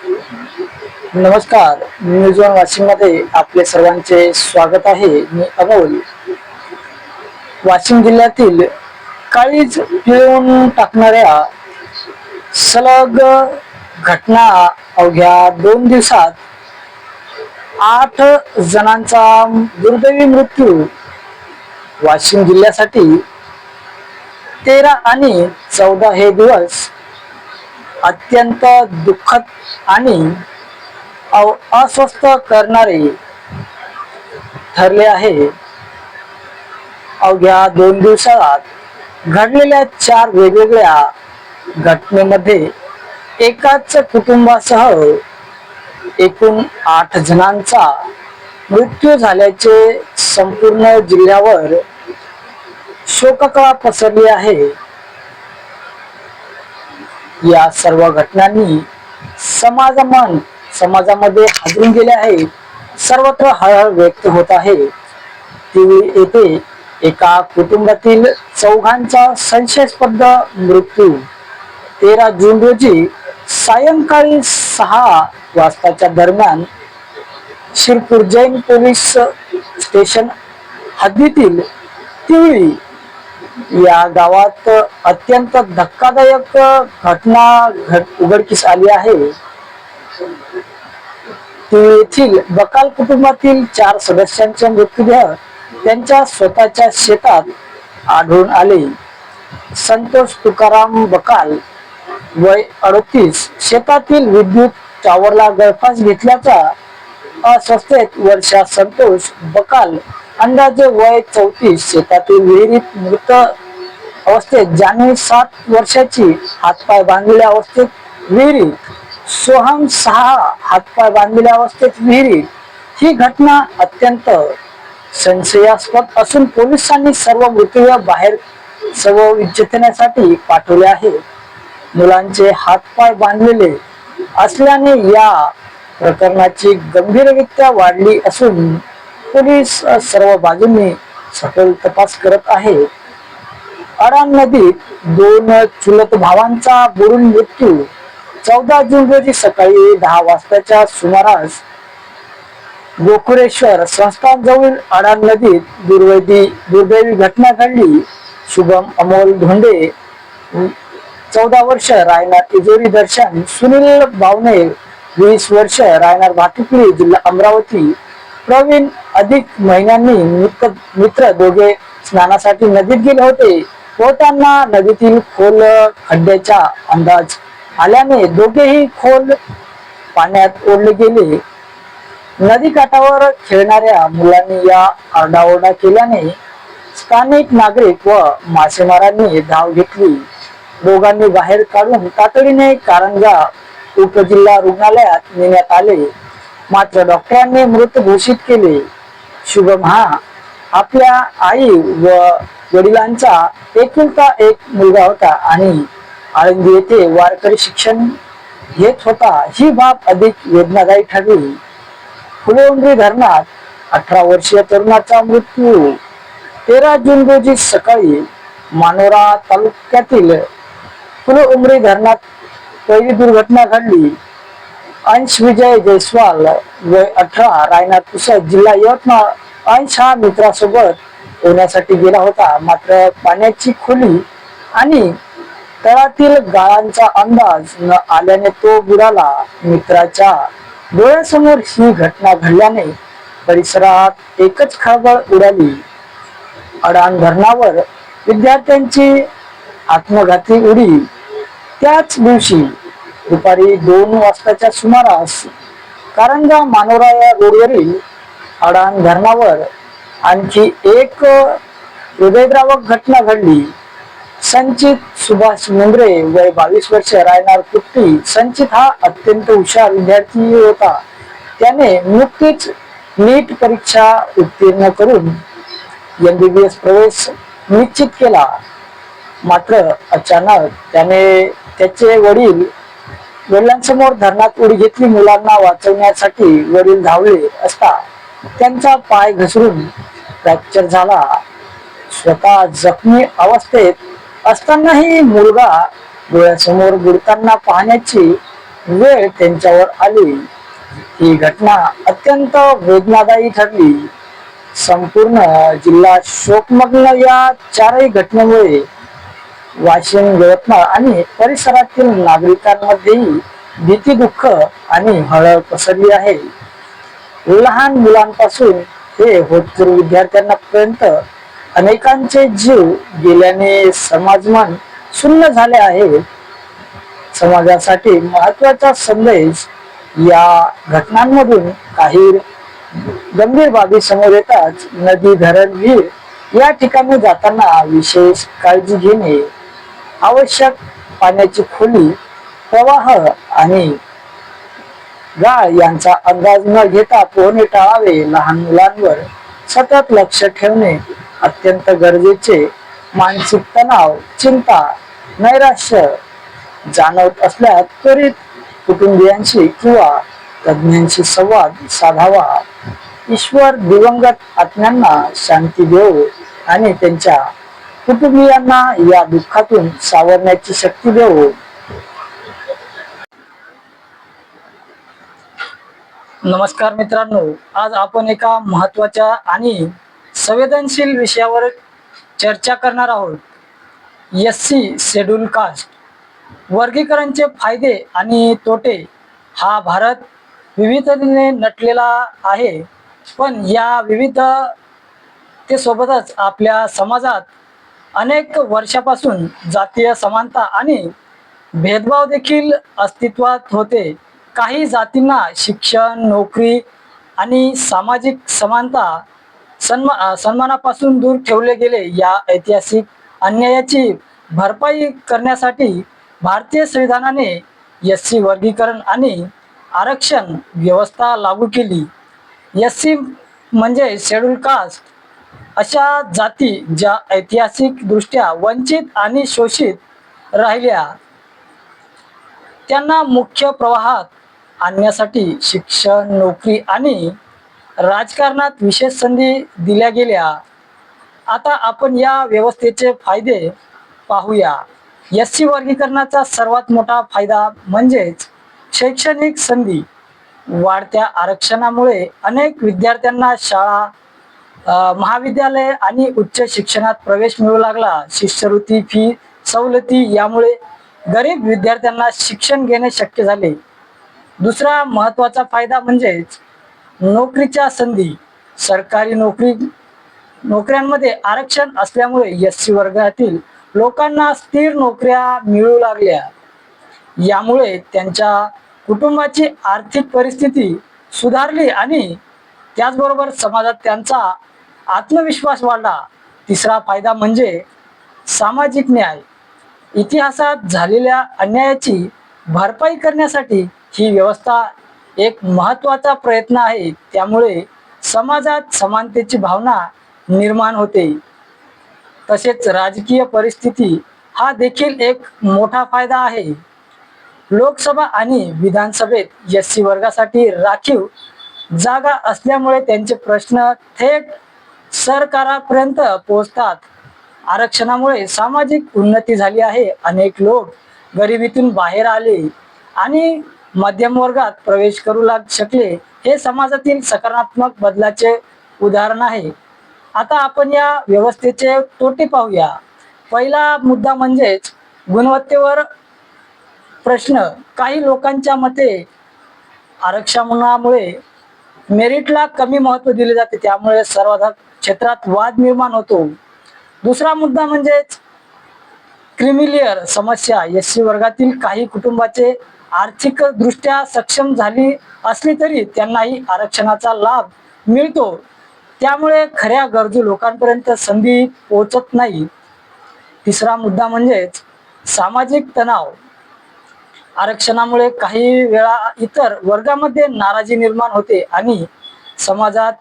नमस्कार, news one Washim मध्ये आपले सर्वांचे स्वागत आहे. मी अमोल. वाशिम जिल्ह्यातील काळीज पिळून टाकणाऱ्या सलग घटना अवघ्या 2 दिवसात 8 जणांचा दुर्दैवी मृत्यू. वाशिम जिल्ह्यासाठी 13 आणि 14 हे दिवस अत्यंत दुःखद आणि अस्वस्थ करणारे ठरले आहे. अवघ्या 2 दिवसात घडलेल्या 4 वेगवेगळ्या घटनेमध्ये एकाच कुटुंबासह एकूण 8 जणांचा मृत्यू झाल्याचे संपूर्ण जिल्ह्यावर शोककळा पसरली आहे. या सर्व घटनांनी समाजामध्ये हादरून गेले आहे. सर्वत्र हळहळ व्यक्त होत आहे. तिवळी येथे एका कुटुंबातील 4घांचा संशयास्पद मृत्यू 13 जून रोजी सायंकाळी 6 वाजताच्या दरम्यान शिरपूर जैन पोलीस स्टेशन हद्दीतील तिवळी या गावात अत्यंत धक्कादायक घटना उघडकीस आली आहे. येथील बकाल कुटुंबातील 4 सदस्यांचे मृतदेह त्यांच्या स्वतःच्या शेतात आढळून आले. संतोष तुकाराम बकाल वय 38 शेतातील विद्युत टॉवरला गळफास घेतल्याचा अस्वस्थतेत वर्षा संतोष बकाल अंदाजे वय 34 शेतातील विहिरीत मृत अवस्थेत जान्हवी 7 वर्षाची हातपाय बांधलेल्या अवस्थेत विहिरीत सोहम 6 हातपाय बांधलेल्या अवस्थेत विहिरीत. ही घटना अत्यंत संशयास्पद असून पोलिसांनी सर्व मृतदेह बाहेर शवविच्छेदनासाठी पाठवले आहे. मुलांचे हातपाय बांधलेले असल्याने या प्रकरणाची गंभीररित्या वाढली असून पोलीस सर्व बाजूंनी सखोल तपास करत आहे. अडाण नदीत 2 चुलत भावांचा बुडून मृत्यू 14 जून रोजी सकाळी 10 वाजताच्या सुमारास गोकुळेश्वर संस्थानजवळील अडाण नदीत दुर्दैवी घटना घडली. शुभम अमोल धोंडे 14 वर्ष रायनार तिजोरी दर्शन सुनील बावणे 20 वर्ष रायनार भातुकली जिल्हा अमरावती. प्रवीण अधिक महिन्यांनी मित्र दोघे स्नानासाठी नदीत गेले होते. पोहताना नदीतील खोल खड्ड्याचा अंदाज आल्याने दोघेही खोल पाण्यात ओढले गेले. नदीकाठावर खेळणाऱ्या मुलांनी या आरडाओरडा केल्याने स्थानिक नागरिक व मासेमारांनी धाव घेतली. दोघांनी बाहेर काढून तातडीने कारंजा उपजिल्हा रुग्णालयात नेण्यात आले, मात्र डॉक्टरांनी मृत घोषित केले. शुभम हा आपल्या आई व वडिलांचा एकुलता एक मुलगा होता आणि आळंदी येथे वारकरी शिक्षण घेत होता. ही बाब अधिक वेदनादायी ठरली. फुलेउमरी धरणात 18 वर्षीय तरुणाचा मृत्यू 13 जून रोजी सकाळी मानोरा तालुक्यातील फुलेउमरी धरणात पहिली दुर्घटना घडली. अंश विजय जयस्वाल वय 18 रायनार पुसद जिल्हा यवतमाळ. अंश हा मित्रासोबत पोहण्यासाठी गेला होता, मात्र पाण्याची खोली आणि तळातील गाळांचा अंदाज न आल्याने तो बुडाला. मित्राच्या डोळ्यासमोर ही घटना घडल्याने परिसरात एकच खळबळ उडाली. अडाण धरणावर विद्यार्थ्यांची आत्मघाती उडी. त्याच दिवशी दुपारी 2 वाजताच्या सुमारास कारंजा मानोरा या रोडवरील अडाण धरणावर आणखी एक हृदयद्रावक घटना घडली. संचित सुभाष मुंद्रे वय 22 वर्ष रायनार कुट्टी. संचित हा अत्यंत हुशार विद्यार्थी होता. त्याने नुकतीच नीट परीक्षा उत्तीर्ण करून MBBS प्रवेश निश्चित केला, मात्र अचानक त्याने त्याचे वडिलांसमोर धरणात उडी घेतली. मुलांना वाचवण्यासाठी वडील धावले असता त्यांचा पाय घसरून फ्रॅक्चर झाला. स्वतः जखमी अवस्थेत असतानाही मुलगा डोळ्यासमोर बुडताना पाहण्याची वेळ त्यांच्यावर आली. ही घटना अत्यंत वेदनादायी ठरली. संपूर्ण जिल्हा शोकमग्न. या चारही घटनेमुळे वाशिम, यवतमाळ आणि परिसरातील नागरिकांमध्येही भीती, दुःख आणि हळहळ पसरली आहे. लहान मुलांपासून ते होतकरू विद्यार्थ्यांपर्यंत अनेकांचे जीव गेल्याने समाजमन शून्य झाले आहे. समाजासाठी महत्वाचा संदेश. या घटनांमधून काही गंभीर बाबी समोर येतात. नदी, धरण, विहीर या ठिकाणी जाताना विशेष काळजी घेणे आवश्यक. पाण्याची खोली, प्रवाह आणि गाळ यांचा अंदाज न घेता पोहणे टाळावे. लहान मुलांवर सतत लक्ष ठेवणे अत्यंत गरजेचे. मानसिक तणाव, चिंता, नैराश्य जाणवत असल्यास त्वरित कुटुंबियांशी किंवा तज्ञांशी संवाद साधावा. ईश्वर दिवंगत आत्म्यांना शांती देवो आणि त्यांच्या कुटुंबियांना या दुःखातून सावरण्याची शक्ती देवो. नमस्कार मित्रांनो, आज आपण एका महत्त्वाच्या आणि संवेदनशील विषयावर चर्चा करणार आहोत. SC शेड्यूल कास्ट वर्गीकरणचे फायदे आणि तोटे. हा भारत विविधतेने नटलेला आहे, पण या विविधतेसोबतच आपल्या समाजात अनेक वर्षापासून जातीय समानता आणि भेदभाव देखील अस्तित्वात होते. काही जातींना शिक्षण, नोकरी आणि सामाजिक समानता सन्मानापासून दूर ठेवले गेले. या ऐतिहासिक अन्यायाची भरपाई करण्यासाठी भारतीय संविधानाने SC वर्गीकरण आणि आरक्षण व्यवस्था लागू केली. SC म्हणजे शेड्यूल कास्ट अशा जाती ज्या ऐतिहासिक दृष्ट्या वंचित आणि शोषित राहिल्या. त्यांना मुख्य प्रवाहात आणण्यासाठी शिक्षण, नोकरी आणि राजकारणात विशेष संधी दिल्या गेल्या. आता आपण या व्यवस्थेचे फायदे पाहूया. SC वर्गीकरणाचा सर्वात मोठा फायदा म्हणजेच शैक्षणिक संधी. वाढत्या आरक्षणामुळे अनेक विद्यार्थ्यांना शाळा, महाविद्यालय आणि उच्च शिक्षणात प्रवेश मिळू लागला. शिष्यवृत्ती, फी सवलती यामुळे गरीब विद्यार्थ्यांना शिक्षण घेणे शक्य झाले. दुसरा महत्त्वाचा फायदा म्हणजेच नोकरीच्या संधी. सरकारी नोकऱ्यांमध्ये आरक्षण असल्यामुळे SC वर्गातील लोकांना स्थिर नोकऱ्या मिळू लागल्या. यामुळे त्यांच्या कुटुंबाची आर्थिक परिस्थिती सुधारली आणि त्याचबरोबर समाजात त्यांचा आत्मविश्वास वाढला. तिसरा फायदा म्हणजे सामाजिक न्याय. इतिहासात झालेल्या अन्यायाची भरपाई करण्यासाठी ही व्यवस्था एक महत्त्वाचा प्रयत्न आहे. त्यामुळे समाजात समानतेची भावना निर्माण होते. तसेच राजकीय परिस्थिती हा देखील एक मोठा फायदा आहे. लोकसभा आणि विधानसभेत SC वर्गासाठी राखीव जागा असल्यामुळे त्यांचे प्रश्न थेट सरकारापर्यंत पोहोचतात. आरक्षणामुळे सामाजिक उन्नती झाली आहे. अनेक लोक गरिबीतून बाहेर आले आणि मध्यम वर्गात प्रवेश करू शकले. हे समाजातील सकारात्मक बदलाचे उदाहरण आहे. आता आपण या व्यवस्थेचे तोटे पाहूया. पहिला मुद्दा म्हणजेच गुणवत्तेवर प्रश्न. काही लोकांच्या मते आरक्षणामुळे मेरिटला कमी महत्त्व दिले जाते, त्यामुळे सर्व क्षेत्रात वाद निर्माण होतो. दुसरा मुद्दा म्हणजेच क्रिमिलियर समस्या. SC वर्गातील काही कुटुंबाचे आर्थिक दृष्ट्या सक्षम झाली असली तरी त्यांनाही आरक्षणाचा लाभ मिळतो. त्यामुळे खऱ्या गरजू लोकांपर्यंत संधी पोहोचत नाही. तिसरा मुद्दा म्हणजेच सामाजिक तणाव. आरक्षणामुळे काही वेळा इतर वर्गामध्ये नाराजी निर्माण होते आणि समाजात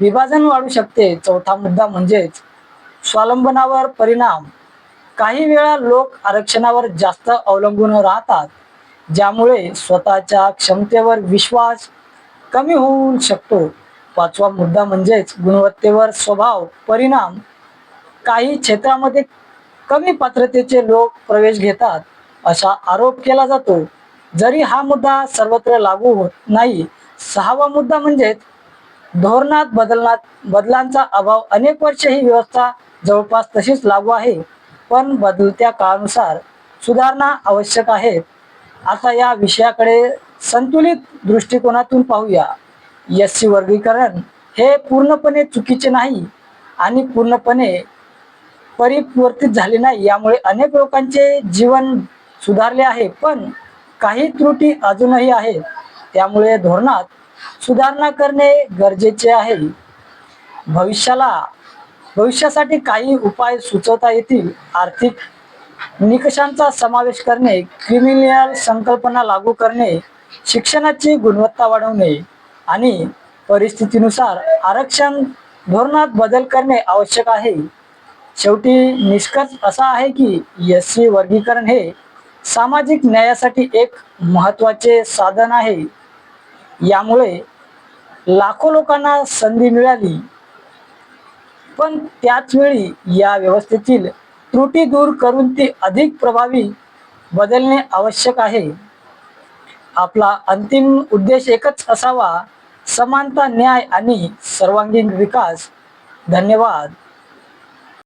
विभाजन वाढू शकते. चौथा मुद्दा म्हणजेच स्वावलंबनावर परिणाम. काही वेळा लोक आरक्षणावर जास्त अवलंबून राहतात, ज्यामुळे स्वतःच्या क्षमतेवर विश्वास कमी होऊ शकतो. पाचवा मुद्दा म्हणजेच गुणवत्तेवर स्वभाव परिणाम. काही क्षेत्रामध्ये कमी पात्रतेचे लोक प्रवेश घेतात असा आरोप केला जातो. जरी हा मुद्दा सर्वत्र लागू होत नाही, सहावा मुद्दा म्हणजे धोरणात बदलांचा अभाव. अनेक वर्ष ही व्यवस्था जवळपास तशीच लागू आहे, पण बदलत्या काळानुसार सुधारणा आवश्यक आहेत. आता या विषयाकडे संतुलित दृष्टिकोनातून पाहूया. एस सी वर्गीकरण हे पूर्णपणे चुकीचे नाही आणि पूर्णपणे परिवर्तित झाले नाही. यामुळे अनेक लोकांचे जीवन सुधारले आहे, पण काही त्रुटी अजूनही आहेत. त्यामुळे धोरणात सुधारणा करणे गरजेचे आहे. भविष्यासाठी काही उपाय सुचवता येतील. आर्थिक निकषांचा समावेश करणे, क्रिमिनल संकल्पना लागू करणे, शिक्षणाची गुणवत्ता वाढवणे आणि परिस्थितीनुसार आरक्षण धोरणात बदल करणे आवश्यक आहे. शेवटी निष्कर्ष असा आहे की एस सी वर्गीकरण हे सामाजिक न्यायासाठी एक महत्त्वाचे साधन आहे. यामुळे लाखो लोकांना संधी मिळाली, पण त्याच वेळी या व्यवस्थेतील त्रुटी दूर करून ती अधिक प्रभावी बदलणे आवश्यक आहे. आपला अंतिम उद्देश एकच असावा, समानता, न्याय आणि सर्वांगीण विकास. धन्यवाद.